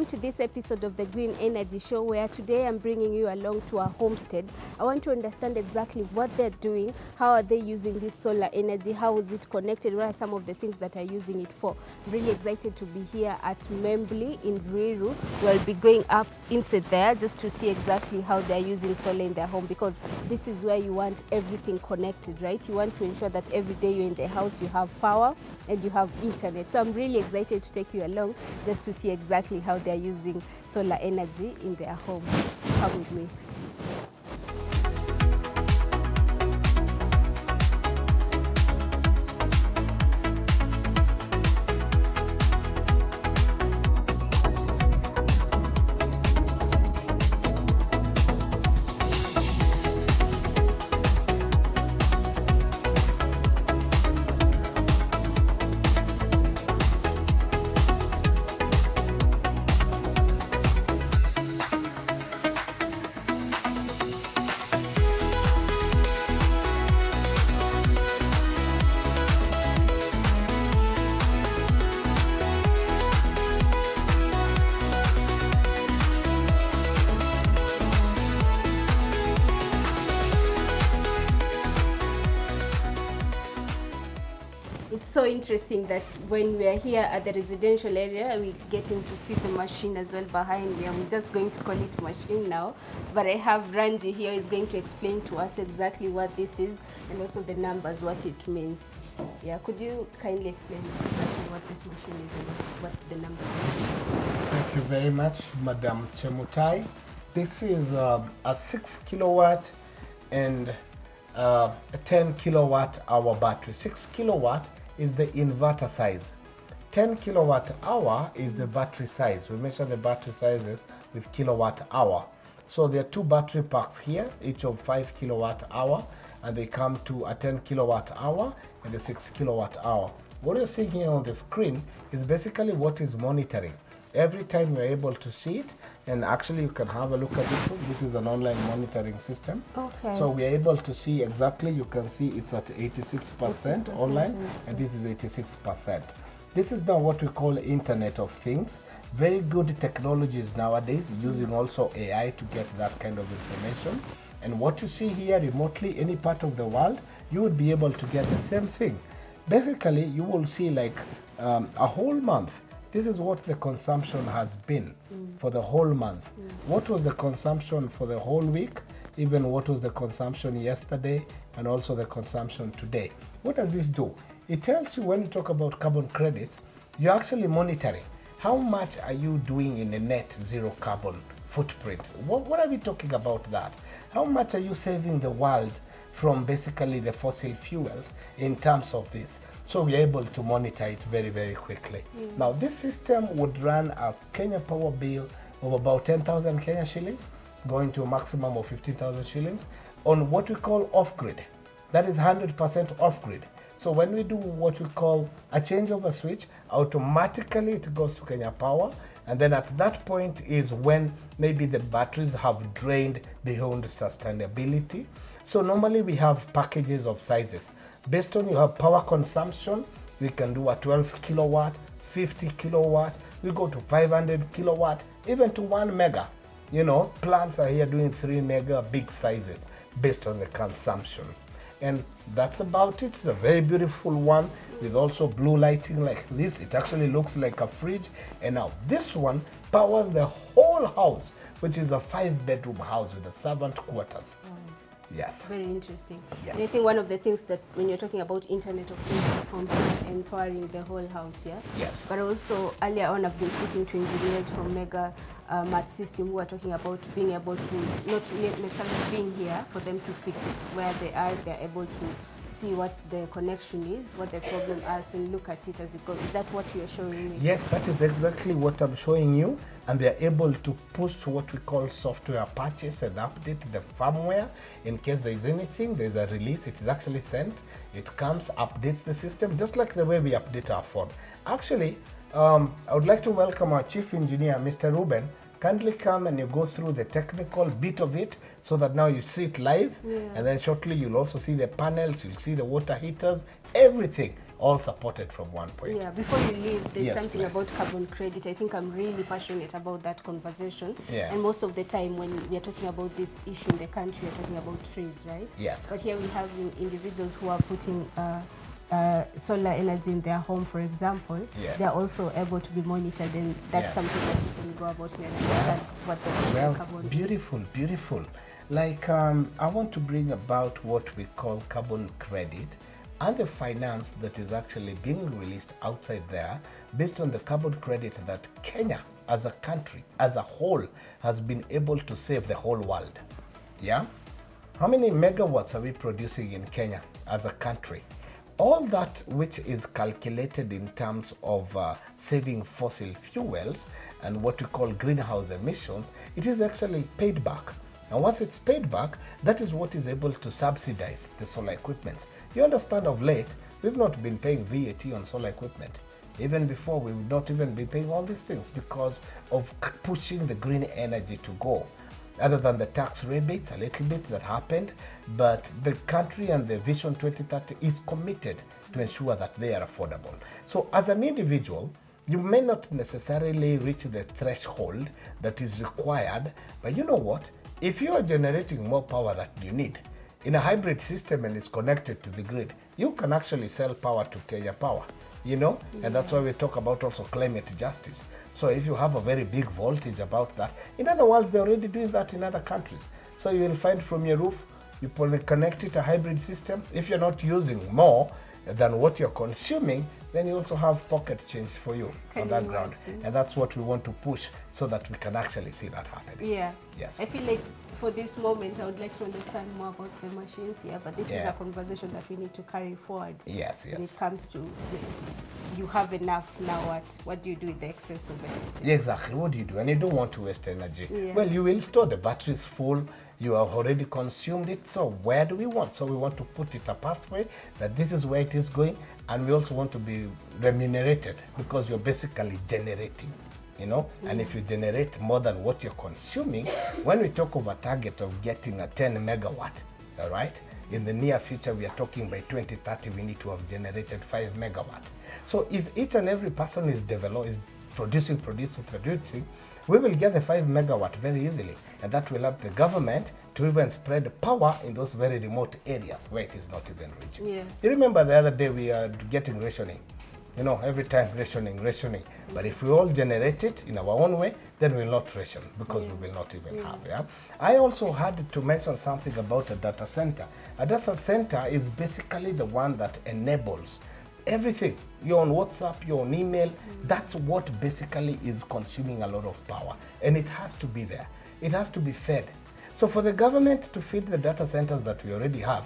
to this episode of the Green Energy Show, where today I'm bringing you along to a homestead. I want to understand exactly what they're doing, how are they using this solar energy, how is it connected, what are some of the things that are using it for. I'm really excited to be here at Membli in Ruiru. We'll be going up inside there just to see exactly how they're using solar in their home, because this is where you want everything connected, right? You want to ensure that every day you're in the house you have power and you have internet. So I'm really excited to take you along just to see exactly how they're using solar energy in their home. Come with me. It's so interesting that when we are here at the residential area, we getting to see the machine as well behind me. I'm just going to call it machine now, but I have Ranji here who is going to explain to us exactly what this is and also the numbers, what it means. Yeah, could you kindly explain exactly what this machine is and what the numbers are? Thank you very much, Madam Chemutai. This is a 6 kilowatt and a 10 kilowatt hour battery. 6 kilowatt is the inverter size. 10 kilowatt hour is the battery size. We measure the battery sizes with kilowatt hour. So there are two battery packs here, each of 5 kilowatt hour, and they come to a 10 kilowatt hour and a 6 kilowatt hour. What you're seeing here on the screen is basically what is monitoring. Every time you're able to see it, and actually you can have a look at it. This is an online monitoring system. Okay. So we are able to see exactly, you can see it's at 86% online, and this is 86%. This is now what we call Internet of Things. Very good technologies nowadays, using also AI to get that kind of information. And what you see here remotely, any part of the world, you would be able to get the same thing. Basically, you will see like a whole month. This is what the consumption has been for the whole month. What was the consumption for the whole week, even what was the consumption yesterday, and also the consumption today. What does this do? It tells you, when you talk about carbon credits, you're actually monitoring how much are you doing in a net zero carbon footprint. What are we talking about that? How much are you saving the world from basically the fossil fuels in terms of this? So we're able to monitor it very, very quickly. Now, this system would run a Kenya power bill of about 10,000 Kenya shillings, going to a maximum of 15,000 shillings on what we call off-grid. That is 100% off-grid. So when we do what we call a changeover switch, automatically it goes to Kenya Power, and then at that point is when maybe the batteries have drained beyond sustainability. So normally we have packages of sizes. Based on your power consumption, we can do a 12 kilowatt, 50 kilowatt, we go to 500 kilowatt, even to 1 mega. You know, plants are here doing 3 mega, big sizes, based on the consumption. And that's about it. It's a very beautiful one with also blue lighting like this. It actually looks like a fridge. And now this one powers the whole house, which is a 5-bedroom house with a servant quarters. Yes. Very interesting. Yes. And I think one of the things that when you're talking about Internet of Things, from empowering the whole house, yeah? Yes. But also earlier on I've been speaking to engineers from Mega Math System who are talking about being able to, not necessarily being here for them to fix it. Where they are, they're able to see what the connection is, what the problem is, and look at it as it goes. Is that what you're showing me? Yes, that is exactly what I'm showing you. And they're able to push to what we call software patches and update the firmware. In case there is anything, there's a release, it is actually sent. It comes, updates the system, just like the way we update our phone. Actually, I would like to welcome our chief engineer, Mr. Ruben. Kindly come and you go through the technical bit of it so that now you see it live. And then shortly you'll also see the panels, you'll see the water heaters, everything all supported from one point. Yeah, before you leave, there's Yes, something please. about carbon credit. I think I'm really passionate about that conversation. Yeah. And most of the time when we are talking about this issue in the country, we're talking about trees, right? Yes. But here we have individuals who are putting solar energy in their home, for example. Yeah. They're also able to be monitored, and that's Yes. something that you can go about and understand what the Well, carbon beautiful, beautiful. Like, I want to bring about what we call carbon credit and the finance that is actually being released outside there based on the carbon credit that Kenya as a country, as a whole, has been able to save the whole world. Yeah? How many megawatts are we producing in Kenya as a country? All that which is calculated in terms of saving fossil fuels and what we call greenhouse emissions, it is actually paid back. And once it's paid back, that is what is able to subsidize the solar equipment. You understand, of late, we've not been paying VAT on solar equipment. Even before, we would not even be paying all these things because of pushing the green energy to go. Other than the tax rebates, a little bit that happened, but the country and the Vision 2030 is committed to ensure that they are affordable. So as an individual, you may not necessarily reach the threshold that is required, but you know what? If you are generating more power that you need in a hybrid system and it's connected to the grid, you can actually sell power to Kenya Power, you know? Yeah. And that's why we talk about also climate justice. So if you have a very big voltage about that, in other words, they're already doing that in other countries. So you will find from your roof, you connect it to a hybrid system. If you're not using more than what you're consuming, then you also have pocket change for you on that ground. And that's what we want to push so that we can actually see that happen. Yeah. Yes. I feel like for this moment, I would like to understand more about the machines here, but this is a conversation that we need to carry forward. Yes, yes. When it comes to, you have enough, now what do you do with the excess of energy? Exactly, what do you do? And you don't want to waste energy. Yeah. Well, you will store the batteries full, you have already consumed it, so where do we want? So we want to put it a pathway that this is where it is going, and we also want to be remunerated because you're basically generating. You know, and if you generate more than what you're consuming, when we talk of a target of getting a 10 megawatt, all right, in the near future, we are talking by 2030, we need to have generated 5 megawatt. So if each and every person is producing, we will get the 5 megawatt very easily. And that will help the government to even spread power in those very remote areas where it is not even reaching. Yeah. You remember the other day we are getting rationing. You know, every time rationing. But if we all generate it in our own way, then we'll not ration because we will not even have. Yeah. I also had to mention something about a data center. A data center is basically the one that enables everything. You're on WhatsApp, you're on email. That's what basically is consuming a lot of power. And it has to be there. It has to be fed. So for the government to feed the data centers that we already have,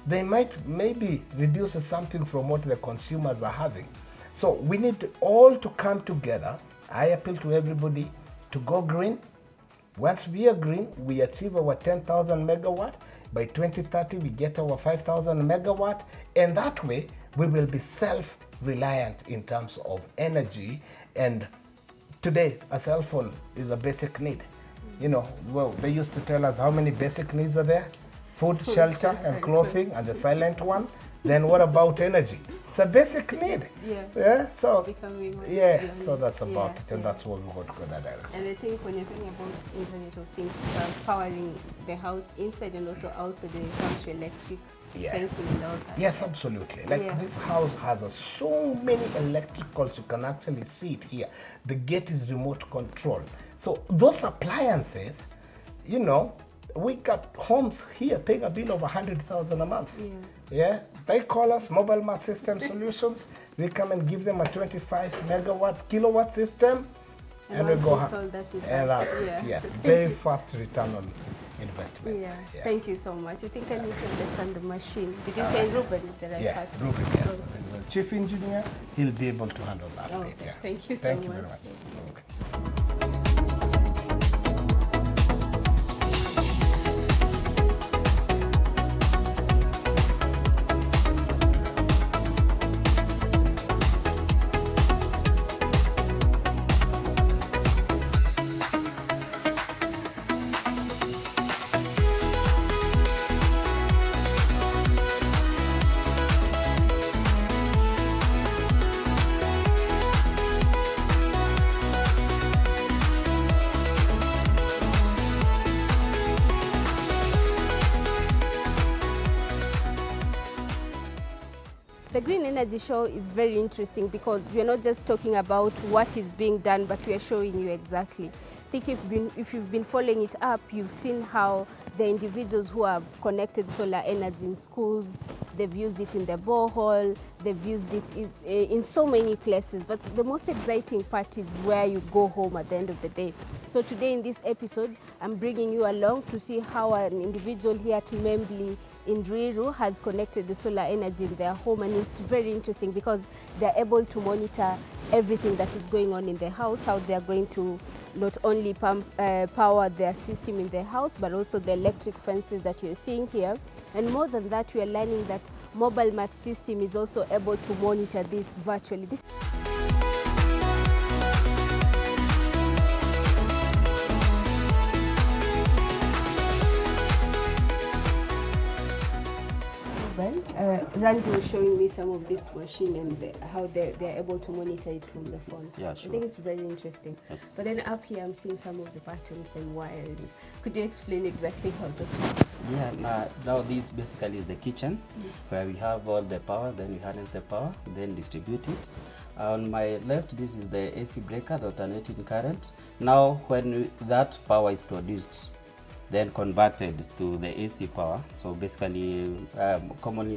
they might maybe reduce something from what the consumers are having. So we need all to come together. I appeal to everybody to go green. Once we are green, we achieve our 10,000 megawatt. By 2030, we get our 5,000 megawatt. And that way, we will be self-reliant in terms of energy. And today, a cell phone is a basic need. You know, well, they used to tell us how many basic needs are there? Food, shelter, and clothing, and the silent one. Then what about energy? It's a basic need. Yeah. Yeah. So yeah. So that's about it, and that's what we want to go that direction. And I think when you're talking about Internet of Things, powering the house inside and also outside, when it comes to electric fencing and all that. Yes, absolutely. Like this house has so many electricals, you can actually see it here. The gate is remote control. So those appliances, you know, we got homes here paying a bill of 100,000 a month. Yeah, they call us Mobile Math System Solutions. We come and give them a 25 megawatt kilowatt system, and we go. And that's it. Yes, very fast return on investment. Yeah. Thank you so much. I think I need to understand the machine. Did you say Ruben is the right person? Ruben, yes. The chief engineer, he'll be able to handle that. Okay. Yeah. Thank you so Thank you much. very much. Okay. The Green Energy Show is very interesting because we are not just talking about what is being done, but we are showing you exactly. I think if you've been following it up, you've seen how the individuals who have connected solar energy in schools, they've used it in the borehole, they've used it in so many places. But the most exciting part is where you go home at the end of the day. So today in this episode, I'm bringing you along to see how an individual here at Membli in Ruiru has connected the solar energy in their home, and it's very interesting because they're able to monitor everything that is going on in their house, how they're going to not only power their system in their house, but also the electric fences that you're seeing here. And more than that, we are learning that mobile mat system is also able to monitor this virtually. Randy was showing me some of this machine and how they're able to monitor it from the phone. Yeah, sure. I think it's very interesting. Yes. But then up here I'm seeing some of the buttons and wires. Could you explain exactly how this works? Yeah, now this basically is the kitchen where we have all the power, then we harness the power, then distribute it. On my left, this is the AC breaker, the alternating current. Now when that power is produced, then converted to the AC power. So basically, commonly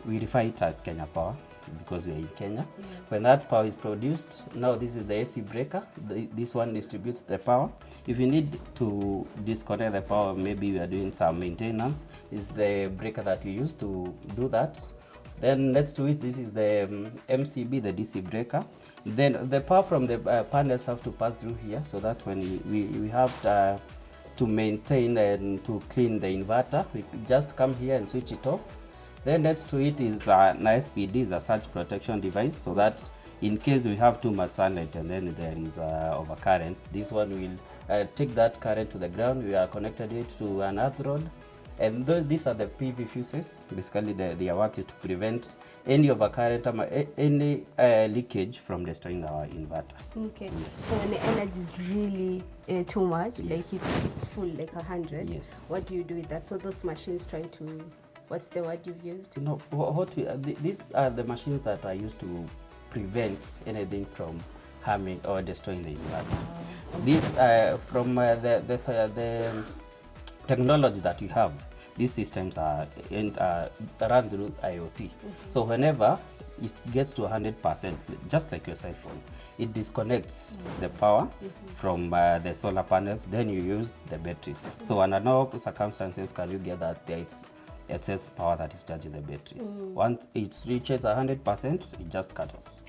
we refer it as Kenya Power because we are in Kenya. Yeah. When that power is produced, now this is the AC breaker. This one distributes the power. If you need to disconnect the power, maybe we are doing some maintenance, is the breaker that you use to do that. Then next to it, this is the MCB, the DC breaker. Then the power from the panels have to pass through here, so that when we have to maintain and to clean the inverter, we just come here and switch it off. Then next to it is an SPD, is a surge protection device, so that in case we have too much sunlight and then there is overcurrent, this one will take that current to the ground. We are connected it to an earth rod, and these are the PV fuses. Basically, their work is to prevent any overcurrent or any leakage from destroying our inverter. Okay. Yes. So when the energy is really too much, Yes. like it's full, like 100. Yes. What do you do with that? So those machines try to, what's the word you've used? You know, these are the machines that are used to prevent anything from harming or destroying the inverter. Okay. These from the technology that we have, these systems are run through IoT. So whenever it gets to 100%, just like your cell phone, it disconnects the power from the solar panels, then you use the batteries. So under no circumstances can you get that there is excess power that is charging the batteries. Once it reaches 100%, it just cuts off.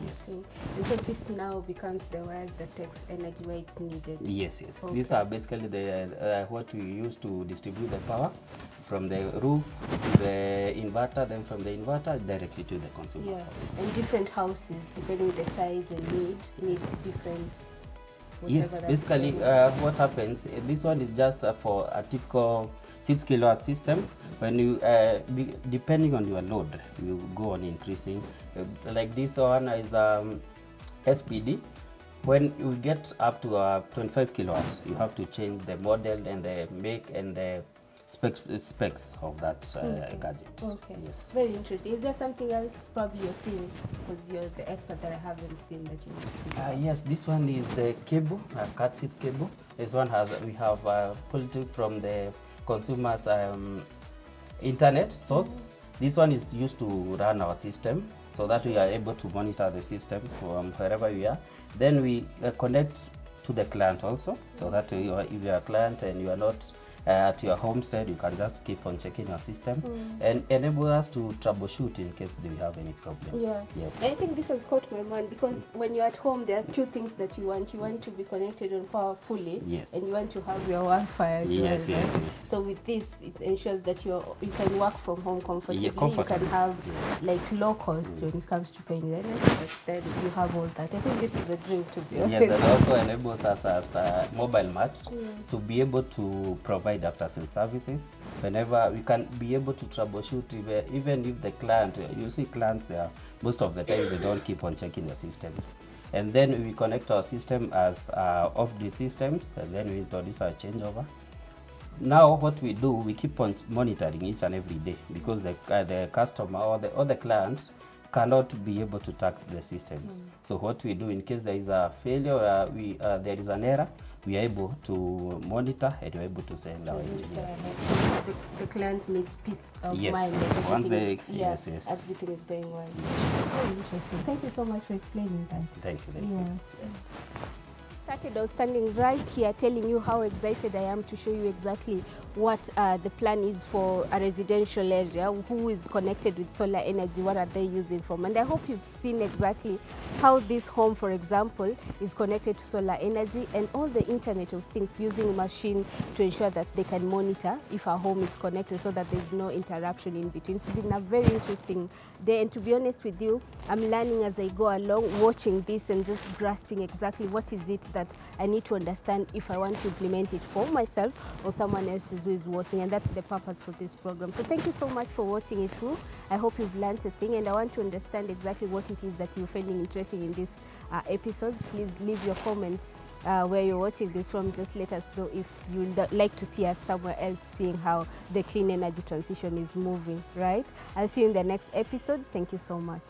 Yes. And so this now becomes the wires that takes energy where it's needed. Yes, yes. Okay. These are basically the what we use to distribute the power from the roof to the inverter, then from the inverter directly to the consumer's house. And different houses, depending on the size and needs different. Yes, basically what happens, this one is just for a typical 6 kilowatt system. When you, depending on your load, you go on increasing. Like this one is SPD. When you get up to 25 kilowatts, you have to change the model and the make and the specs of that gadget. Okay. Yes. Very interesting. Is there something else probably you're seeing, because you're the expert, that I haven't seen that you need to speak about? Yes, this one is the cable, cat seat cable. This one we have pulled it from the consumer's internet source. This one is used to run our system, so that we are able to monitor the system from wherever we are. Then we connect to the client also, so that if you are a client and you are not at your homestead, you can just keep on checking your system and enable us to troubleshoot in case we have any problem. Yeah. Yes. I think this has caught my mind because when you're at home, there are two things that you want. You want to be connected on power fully, Yes. and you want to have your Wi-Fi as Yes, well. yes, Right? yes. So with this, it ensures that you can work from home comfortably. Yeah, comfortably. You can have like low cost when it comes to paying rent, but then you have all that. I think this is a dream, to be honest. Yes, and also enables us as a mobile mart to be able to provide after-sales services. Whenever we can be able to troubleshoot, even if the client, you see clients there, most of the time they don't keep on checking the systems. And then we connect our system as off-grid systems, and then we introduce our changeover. now what we do, we keep on monitoring each and every day, because the customer or the clients cannot be able to track the systems. So what we do, in case there is a failure, there is an error, we are able to monitor and we're able to send our engineers. The client needs peace of Yes. mind. Once they, Yes, yes. everything is going well. Very interesting. Thank you so much for explaining that. Thank you. Yeah. I was standing right here telling you how excited I am to show you exactly what the plan is for a residential area, who is connected with solar energy, what are they using from. And I hope you've seen exactly how this home, for example, is connected to solar energy and all the Internet of Things, using machine to ensure that they can monitor if our home is connected so that there's no interruption in between. It's been a very interesting day, and to be honest with you, I'm learning as I go along, watching this and just grasping exactly what is it that I need to understand if I want to implement it for myself or someone else who is watching, and that's the purpose for this program. So thank you so much for watching it through. I hope you've learned a thing, and I want to understand exactly what it is that you're finding interesting in these episodes. Please leave your comments where you're watching this from. Just let us know if you'd like to see us somewhere else, seeing how the clean energy transition is moving, right? I'll see you in the next episode. Thank you so much.